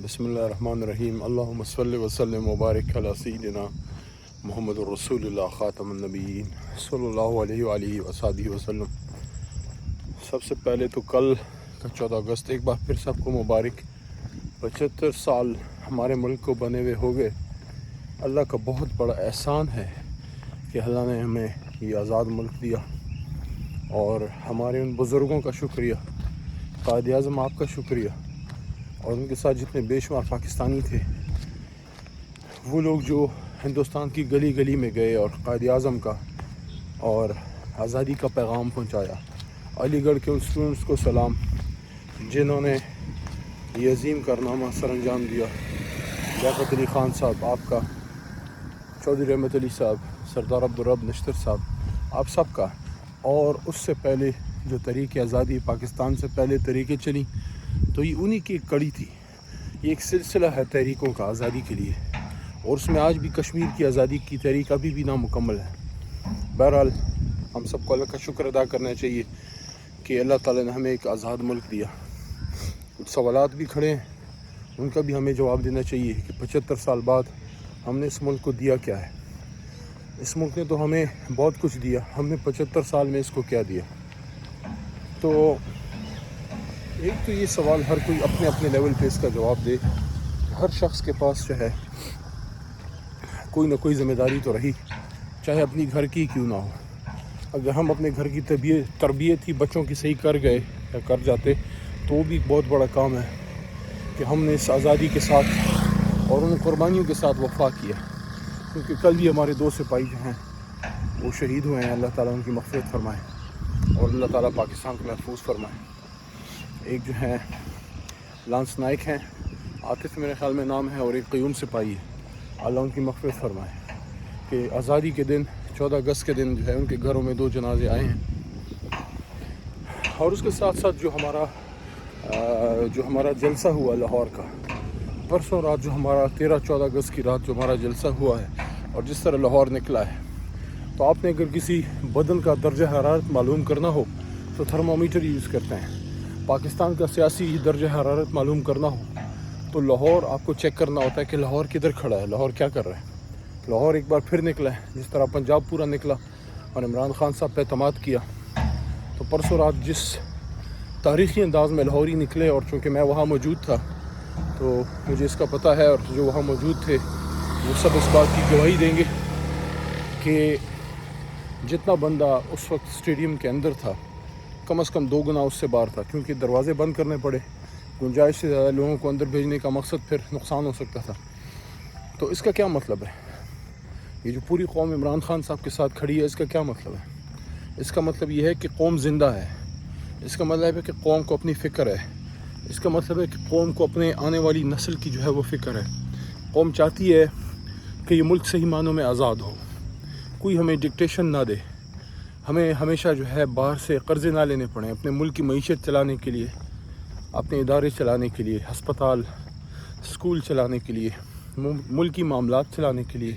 بسم اللہ الرحمن الرحیم اللہم صلی وسلم وبارک علی سیدنا محمد الرسول اللہ خاتم النبیین صلی اللہ علیہ وآلہ وصحبہ وسلم۔ سب سے پہلے تو کل کا 14 اگست ایک بار پھر سب کو مبارک۔ 75 سال ہمارے ملک کو بنے ہوئے ہو گئے۔ اللہ کا بہت بڑا احسان ہے کہ اللہ نے ہمیں یہ آزاد ملک دیا، اور ہمارے ان بزرگوں کا شکریہ، قائد اعظم آپ کا شکریہ، اور ان کے ساتھ جتنے بے شمار پاکستانی تھے، وہ لوگ جو ہندوستان کی گلی گلی میں گئے اور قائد اعظم کا اور آزادی کا پیغام پہنچایا۔ علی گڑھ کے ان اسٹوڈنٹس کو سلام جنہوں نے یہ عظیم کارنامہ سر انجام دیا۔ لیاقت علی خان صاحب آپ کا، چودھری رحمت علی صاحب، سردار عبدالرب نشتر صاحب، آپ سب کا۔ اور اس سے پہلے جو تحریک آزادی پاکستان سے پہلے طریقے چلی، تو یہ انہی کی ایک کڑی تھی۔ یہ ایک سلسلہ ہے تحریکوں کا آزادی کے لیے، اور اس میں آج بھی کشمیر کی آزادی کی تحریک ابھی بھی نامکمل ہے۔ بہرحال ہم سب کو اللہ کا شکر ادا کرنا چاہیے کہ اللہ تعالیٰ نے ہمیں ایک آزاد ملک دیا۔ کچھ سوالات بھی کھڑے ہیں، ان کا بھی ہمیں جواب دینا چاہیے کہ 75 سال بعد ہم نے اس ملک کو دیا کیا ہے۔ اس ملک نے تو ہمیں بہت کچھ دیا، ہم نے 75 سال میں اس کو کیا دیا۔ تو ایک تو یہ سوال ہر کوئی اپنے اپنے لیول پہ اس کا جواب دے۔ ہر شخص کے پاس جو ہے کوئی نہ کوئی ذمہ داری تو رہی، چاہے اپنی گھر کی کیوں نہ ہو۔ اگر ہم اپنے گھر کی تربیت ہی بچوں کی صحیح کر گئے یا کر جاتے، تو وہ بھی ایک بہت بڑا کام ہے کہ ہم نے اس آزادی کے ساتھ اور ان قربانیوں کے ساتھ وفا کیا۔ کیونکہ کل بھی ہمارے 2 سپاہی جو ہیں وہ شہید ہوئے ہیں، اللہ تعالیٰ ان کی مغفرت فرمائے اور اللہ تعالیٰ پاکستان کو محفوظ فرمائے۔ ایک جو ہیں لانس نائک ہیں، عاطف میرے خیال میں نام ہے، اور ایک قیوم سپاہی ہے، اللہ ان کی مغفرت فرمائے۔ کہ آزادی کے دن 14 اگست کے دن جو ہے ان کے گھروں میں 2 جنازے آئے ہیں۔ اور اس کے ساتھ ساتھ جو ہمارا جلسہ ہوا لاہور کا پرسوں رات، جو ہمارا 13-14 اگست کی رات جو ہمارا جلسہ ہوا ہے، اور جس طرح لاہور نکلا ہے، تو آپ نے اگر کسی بدن کا درجہ حرارت معلوم کرنا ہو تو تھرمامیٹر یوز کرتے ہیں۔ پاکستان کا سیاسی درجہ حرارت معلوم کرنا ہو تو لاہور آپ کو چیک کرنا ہوتا ہے کہ لاہور کدھر کھڑا ہے، لاہور کیا کر رہا ہے۔ لاہور ایک بار پھر نکلا ہے، جس طرح پنجاب پورا نکلا اور عمران خان صاحب پہ اعتماد کیا۔ تو پرسوں رات جس تاریخی انداز میں لاہوری نکلے، اور چونکہ میں وہاں موجود تھا تو مجھے اس کا پتہ ہے، اور جو وہاں موجود تھے وہ سب اس بات کی گواہی دیں گے کہ جتنا بندہ اس وقت اسٹیڈیم کے اندر تھا، کم از کم 2 گنا اس سے باہر تھا، کیونکہ دروازے بند کرنے پڑے۔ گنجائش سے زیادہ لوگوں کو اندر بھیجنے کا مقصد پھر نقصان ہو سکتا تھا۔ تو اس کا کیا مطلب ہے؟ یہ جو پوری قوم عمران خان صاحب کے ساتھ کھڑی ہے، اس کا کیا مطلب ہے؟ اس کا مطلب یہ ہے کہ قوم زندہ ہے۔ اس کا مطلب ہے کہ قوم کو اپنی فکر ہے۔ اس کا مطلب ہے کہ قوم کو اپنے آنے والی نسل کی جو ہے وہ فکر ہے۔ قوم چاہتی ہے کہ یہ ملک صحیح معنوں میں آزاد ہو، کوئی ہمیں ڈکٹیشن نہ دے، ہمیں ہمیشہ جو ہے باہر سے قرضے نہ لینے پڑیں اپنے ملک کی معیشت چلانے کے لیے، اپنے ادارے چلانے کے لیے، ہسپتال، اسکول چلانے کے لیے، ملکی معاملات چلانے کے لیے،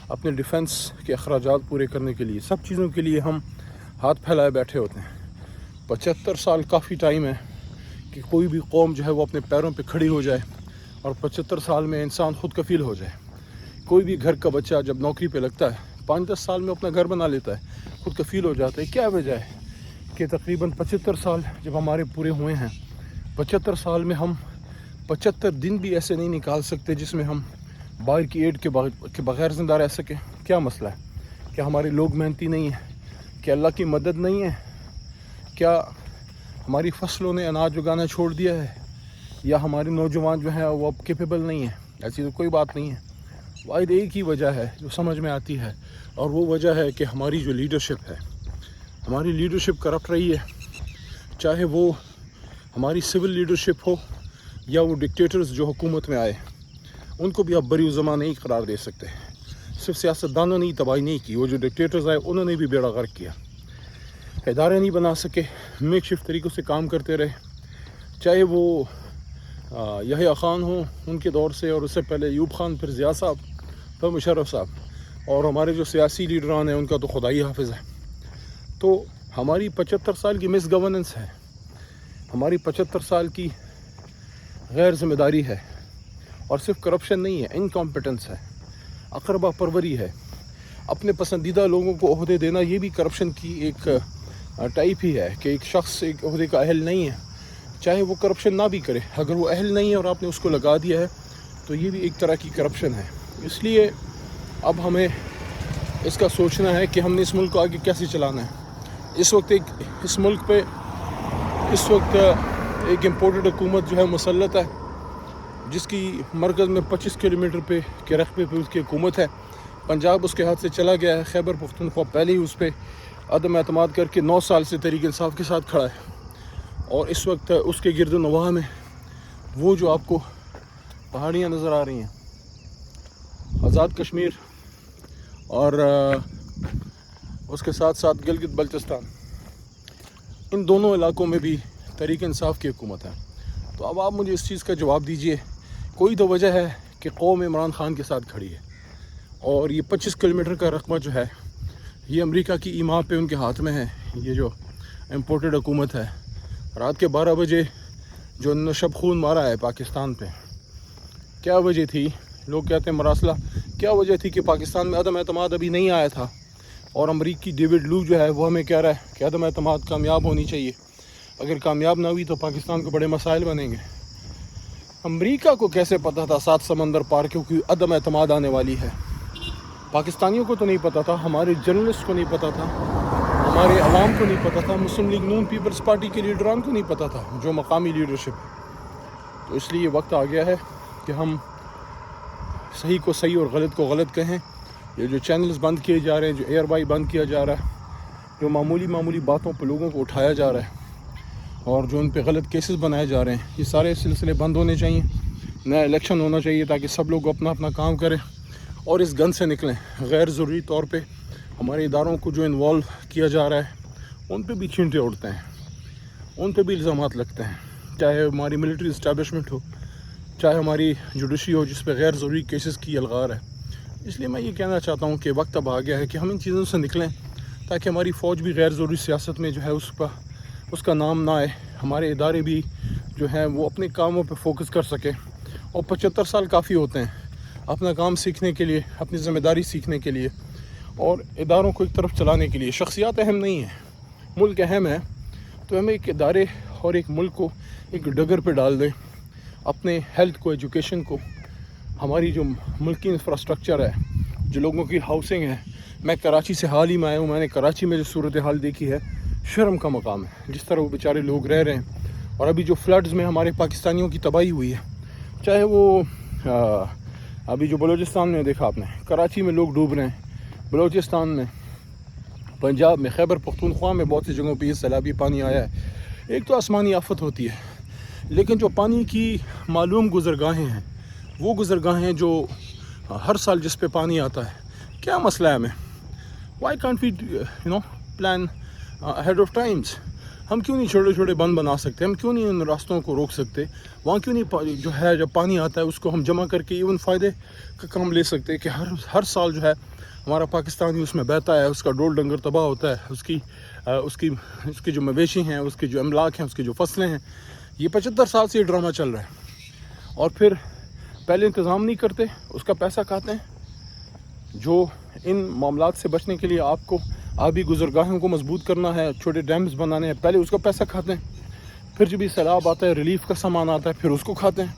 اپنے ڈیفنس کے اخراجات پورے کرنے کے لیے، سب چیزوں کے لیے ہم ہاتھ پھیلائے بیٹھے ہوتے ہیں۔ 75 سال کافی ٹائم ہے کہ کوئی بھی قوم جو ہے وہ اپنے پیروں پہ کھڑی ہو جائے، اور 75 سال میں انسان خود کفیل ہو جائے۔ کوئی بھی گھر کا بچہ جب نوکری پہ لگتا ہے 5-10 سال میں اپنا گھر بنا لیتا ہے، خود کفیل ہو جاتا ہے۔ کیا وجہ ہے کہ تقریباً 75 سال جب ہمارے پورے ہوئے ہیں، 75 سال میں ہم 75 دن بھی ایسے نہیں نکال سکتے جس میں ہم باہر کی ایڈ کے بغیر زندہ رہ سکیں؟ کیا مسئلہ ہے؟ کیا ہمارے لوگ محنتی نہیں ہیں؟ کیا اللہ کی مدد نہیں ہے؟ کیا ہماری فصلوں نے اناج اگانا چھوڑ دیا ہے؟ یا ہمارے نوجوان جو ہیں وہ اب کیپیبل نہیں ہیں؟ ایسی تو کوئی بات نہیں ہے۔ واحد ایک ہی وجہ ہے جو سمجھ میں آتی ہے، اور وہ وجہ ہے کہ ہماری جو لیڈرشپ ہے، ہماری لیڈرشپ کرپٹ رہی ہے۔ چاہے وہ ہماری سول لیڈرشپ ہو یا وہ ڈکٹیٹرز جو حکومت میں آئے، ان کو بھی اب بری الزماں نہیں قرار دے سکتے۔ صرف سیاستدانوں نے ہی تباہی نہیں کی، وہ جو ڈکٹیٹرز آئے انہوں نے بھی بیڑا غرق کیا۔ ادارے نہیں بنا سکے، میک شفٹ طریقوں سے کام کرتے رہے، چاہے وہ یحییٰ خان ہوں ان کے دور سے، اور اس سے پہلے ایوب خان، پھر ضیاء صاحب، پھر مشرف صاحب، اور ہمارے جو سیاسی لیڈران ہیں ان کا تو خدا ہی حافظ ہے۔ تو ہماری 75 سال کی مس گورننس ہے، ہماری 75 سال کی غیر ذمہ داری ہے اور صرف کرپشن نہیں ہے، انکمپیٹنس ہے، اقربا پروری ہے، اپنے پسندیدہ لوگوں کو عہدے دینا، یہ بھی کرپشن کی ایک ٹائپ ہی ہے کہ ایک شخص ایک عہدے کا اہل نہیں ہے چاہے وہ کرپشن نہ بھی کرے، اگر وہ اہل نہیں ہے اور آپ نے اس کو لگا دیا ہے تو یہ بھی ایک طرح کی کرپشن ہے۔ اس لیے اب ہمیں اس کا سوچنا ہے کہ ہم نے اس ملک کو آگے کیسے چلانا ہے۔ اس ملک پہ اس وقت ایک امپورٹڈ حکومت جو ہے مسلط ہے، جس کی مرکز میں 25 کلومیٹر پہ کے رقبے پہ اس کی حکومت ہے۔ پنجاب اس کے ہاتھ سے چلا گیا ہے، خیبر پختونخوا پہلے ہی اس پہ عدم اعتماد کر کے 9 سال سے تحریک انصاف کے ساتھ کھڑا ہے، اور اس وقت اس کے گرد و نواح میں وہ جو آپ کو پہاڑیاں نظر آ رہی ہیں، آزاد کشمیر اور اس کے ساتھ ساتھ گلگت بلتستان، ان دونوں علاقوں میں بھی تحریک انصاف کی حکومت ہے۔ تو اب آپ مجھے اس چیز کا جواب دیجئے، کوئی تو وجہ ہے کہ قوم عمران خان کے ساتھ کھڑی ہے، اور یہ 25 کلومیٹر کا رقبہ جو ہے یہ امریکہ کی ایما پہ ان کے ہاتھ میں ہے۔ یہ جو امپورٹڈ حکومت ہے، رات کے 12 بجے جو انہوں نے شب خون مارا ہے پاکستان پہ، کیا وجہ تھی؟ لوگ کہتے ہیں مراسلہ، کیا وجہ تھی کہ پاکستان میں عدم اعتماد ابھی نہیں آیا تھا، اور امریکی ڈیوڈ لو جو ہے وہ ہمیں کہہ رہا ہے کہ عدم اعتماد کامیاب ہونی چاہیے، اگر کامیاب نہ ہوئی تو پاکستان کو بڑے مسائل بنیں گے۔ امریکہ کو کیسے پتہ تھا 7 سمندر پار کیونکہ عدم اعتماد آنے والی ہے؟ پاکستانیوں کو تو نہیں پتہ تھا، ہمارے جرنلسٹ کو نہیں پتہ تھا، ہمارے عوام کو نہیں پتہ تھا، مسلم لیگ نون پیپلز پارٹی کے لیڈران کو نہیں پتہ تھا، جو مقامی لیڈرشپ ہے۔ تو اس لیے وقت آ گیا ہے کہ ہم صحیح کو صحیح اور غلط کو غلط کہیں۔ یہ جو چینلز بند کیے جا رہے ہیں، جو ایئر بائی بند کیا جا رہا ہے، جو معمولی باتوں پہ لوگوں کو اٹھایا جا رہا ہے، اور جو ان پہ غلط کیسز بنائے جا رہے ہیں، یہ سارے سلسلے بند ہونے چاہیے۔ نیا الیکشن ہونا چاہیے تاکہ سب لوگ اپنا اپنا کام کریں اور اس گن سے نکلیں۔ غیر ضروری طور پہ ہمارے اداروں کو جو انوالو کیا جا رہا ہے ان پہ بھی چھینٹے اڑتے ہیں، ان پہ بھی الزامات لگتے ہیں، چاہے ہماری ملٹری اسٹیبلشمنٹ ہو، چاہے ہماری جوڈیشری ہو جس پہ غیر ضروری کیسز کی الغار ہے۔ اس لیے میں یہ کہنا چاہتا ہوں کہ وقت اب آ گیا ہے کہ ہم ان چیزوں سے نکلیں تاکہ ہماری فوج بھی غیر ضروری سیاست میں جو ہے اس کا نام نہ آئے، ہمارے ادارے بھی جو ہیں وہ اپنے کاموں پہ فوکس کر سکے۔ اور 75 سال کافی ہوتے ہیں اپنا کام سیکھنے کے لیے، اپنی ذمہ داری سیکھنے کے لیے، اور اداروں کو ایک طرف چلانے کے لیے۔ شخصیات اہم نہیں ہیں، ملک اہم ہے، تو ہمیں ایک ادارے اور ایک ملک کو ایک ڈگر پہ ڈال دیں، اپنے ہیلتھ کو، ایجوکیشن کو، ہماری جو ملکی انفراسٹرکچر ہے، جو لوگوں کی ہاؤسنگ ہے۔ میں کراچی سے حال ہی میں آیا ہوں، میں نے کراچی میں جو صورتحال دیکھی ہے، شرم کا مقام ہے جس طرح وہ بیچارے لوگ رہ رہے ہیں۔ اور ابھی جو فلڈز میں ہمارے پاکستانیوں کی تباہی ہوئی ہے، چاہے وہ ابھی جو بلوچستان میں دیکھا آپ نے، کراچی میں لوگ ڈوب رہے ہیں، بلوچستان میں، پنجاب میں، خیبر پختونخوا میں بہت سی جگہوں پہ یہ سیلابی پانی آیا ہے۔ ایک تو آسمانی آفت ہوتی ہے، لیکن جو پانی کی معلوم گزرگاہیں ہیں، وہ گزرگاہیں جو ہر سال جس پہ پانی آتا ہے، کیا مسئلہ ہے ہمیں؟ Why can't we plan ahead of times? ہم کیوں نہیں چھوٹے چھوٹے بند بنا سکتے؟ ہم کیوں نہیں ان راستوں کو روک سکتے؟ وہاں کیوں نہیں جو ہے جب پانی آتا ہے اس کو ہم جمع کر کے ایون فائدے کا کام لے سکتے کہ ہر سال جو ہے ہمارا پاکستانی اس میں بہتا ہے، اس کا ڈول ڈنگر تباہ ہوتا ہے، اس کی جو مویشی ہیں، اس کے جو املاک ہیں، اس کی جو فصلیں ہیں۔ یہ 75 سال سے یہ ڈرامہ چل رہا ہے، اور پھر پہلے انتظام نہیں کرتے، اس کا پیسہ کھاتے ہیں۔ جو ان معاملات سے بچنے کے لیے آپ کو آبی گزرگاہوں کو مضبوط کرنا ہے، چھوٹے ڈیمز بنانے ہیں، پہلے اس کا پیسہ کھاتے ہیں، پھر جب یہ سیلاب آتا ہے، ریلیف کا سامان آتا ہے، پھر اس کو کھاتے ہیں،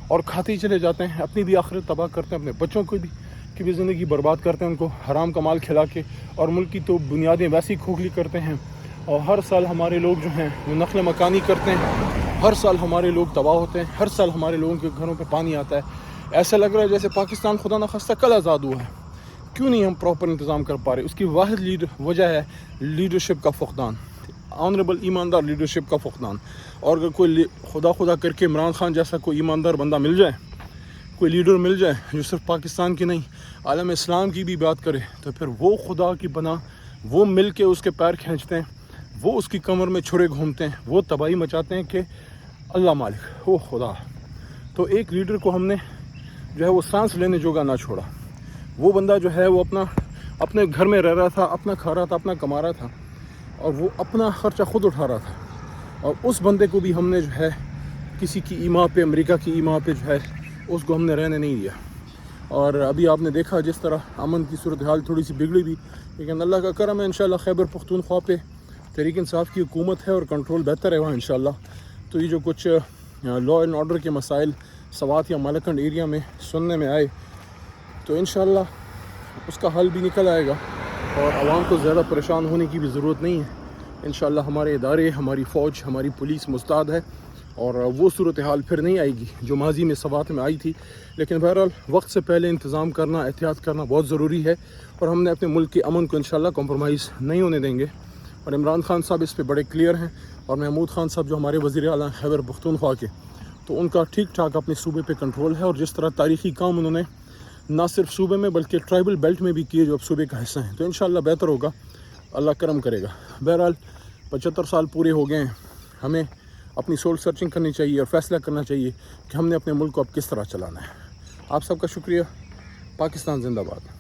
اور کھاتے ہی چلے جاتے ہیں، اپنی بھی آخرت تباہ کرتے ہیں، اپنے بچوں کی بھی زندگی برباد کرتے ہیں، ان کو حرام کا مال کھلا کے، اور ملک کی تو بنیادیں ویسی کھوکھلی کرتے ہیں۔ اور ہر سال ہمارے لوگ جو ہیں وہ نقل مکانی کرتے ہیں، ہر سال ہمارے لوگ تباہ ہوتے ہیں، ہر سال ہمارے لوگوں کے گھروں پہ پانی آتا ہے۔ ایسا لگ رہا ہے جیسے پاکستان خدا نخواستہ کل آزاد ہوا ہے۔ کیوں نہیں ہم پراپر انتظام کر پا رہے؟ اس کی واحد وجہ ہے لیڈرشپ کا فقدان، آنریبل ایماندار لیڈرشپ کا فقدان۔ اور اگر کوئی خدا کر کے عمران خان جیسا کوئی ایماندار بندہ مل جائے، کوئی لیڈر مل جائے جو صرف پاکستان کی نہیں عالم اسلام کی بھی بات کرے، تو پھر وہ خدا کی پناہ، وہ مل کے اس کے پیر کھینچتے ہیں، وہ اس کی کمر میں چھرے گھومتے ہیں، وہ تباہی مچاتے ہیں کہ اللہ مالک، او خدا۔ تو ایک لیڈر کو ہم نے جو ہے وہ سانس لینے جوگا نہ چھوڑا۔ وہ بندہ جو ہے وہ اپنے گھر میں رہ رہا تھا، اپنا کھا رہا تھا، اپنا کما رہا تھا، اور وہ اپنا خرچہ خود اٹھا رہا تھا، اور اس بندے کو بھی ہم نے جو ہے کسی کی ایما پہ، امریکہ کی ایما پہ جو ہے اس کو ہم نے رہنے نہیں دیا. اور ابھی آپ نے دیکھا جس طرح امن کی صورتحال تھوڑی سی بگڑی بھی, لیکن اللہ کا کرم ہے انشاءاللہ خیبر پختونخوا پہ تحریک انصاف کی حکومت ہے اور کنٹرول بہتر ہے وہاں انشاءاللہ. تو یہ جو کچھ لا اینڈ آرڈر کے مسائل سوات یا مالکنڈ ایریا میں سننے میں آئے تو انشاءاللہ اس کا حل بھی نکل آئے گا اور عوام کو زیادہ پریشان ہونے کی بھی ضرورت نہیں ہے. انشاءاللہ ہمارے ادارے, ہماری فوج, ہماری پولیس مستعد ہے اور وہ صورتحال پھر نہیں آئے گی جو ماضی میں سوات میں آئی تھی. لیکن بہرحال وقت سے پہلے انتظام کرنا, احتیاط کرنا بہت ضروری ہے اور ہم نے اپنے ملک کے امن کو انشاءاللہ کمپرومائز نہیں ہونے دیں گے. اور عمران خان صاحب اس پہ بڑے کلیئر ہیں اور محمود خان صاحب جو ہمارے وزیر اعلیٰ خیبر پختونخوا کے, تو ان کا ٹھیک ٹھاک اپنے صوبے پہ کنٹرول ہے. اور جس طرح تاریخی کام انہوں نے نہ صرف صوبے میں بلکہ ٹرائبل بیلٹ میں بھی کیے جو اب صوبے کا حصہ ہیں, تو انشاءاللہ بہتر ہوگا, اللہ کرم کرے گا. بہرحال 75 سال پورے ہو گئے ہیں, ہمیں اپنی سول سرچنگ کرنی چاہیے اور فیصلہ کرنا چاہیے کہ ہم نے اپنے ملک کو اب کس طرح چلانا ہے. آپ سب کا شکریہ. پاکستان زندہ باد.